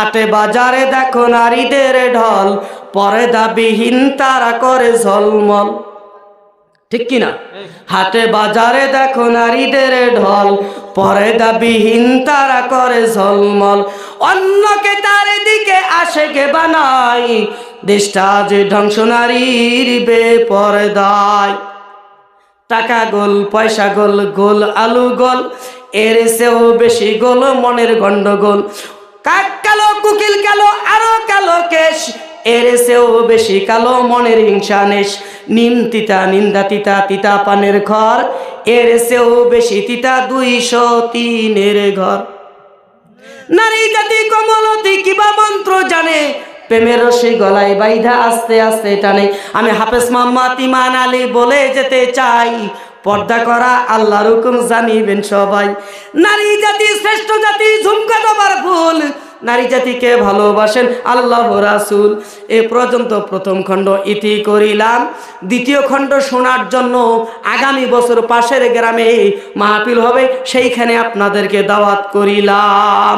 হাটে বাজারে দেখো নারীদের ঢল, পর্দাবিহীন তারা করে ঝলমল। ঠিক কিনা? হাটে বাজারে দেখো নারীদের ঢল, পর্দাবিহীন তারা করে ঝলমল। অন্যকে তার দিকে আশেকে বানাই, দেশটা যে ধ্বংস নারীর বেপরদায়। টাকা গোল, পয়সা গোল, গোল আলু গোল, এর চেয়েও বেশি গোল মনের গন্ডগোল। কাক কালো, কুকিল কালো, আরো কালো কেশ, এর চেয়েও বেশি কালো মনের হিংসা নেশ। নিম তিতা, নিন্দা তিতা, তিতা পানের ঘর, এর চেয়েও বেশি তিতা 203-এর ঘর। নারী জাতি কমলতি কিবা মন্ত্র জানে, প্রেমের রশি গলায় বাইধা আস্তে আস্তে টানে। আমি হাফেজ মোহাম্মদ ইমান আলী বলে যেতে চাই, পর্দা করা আল্লাহর হুকুম জানিবেন সবাই। নারী জাতি শ্রেষ্ঠ জাতি, ঝুমকা তোমার ফুল, নারী জাতিকে ভালোবাসেন আল্লাহ রাসূল। এ পর্যন্ত প্রথম খণ্ড ইতি করিলাম। দ্বিতীয় খণ্ড শোনার জন্য আগামী বছর পাশের গ্রামে মাহফিল হবে, সেইখানে আপনাদেরকে দাওয়াত করিলাম।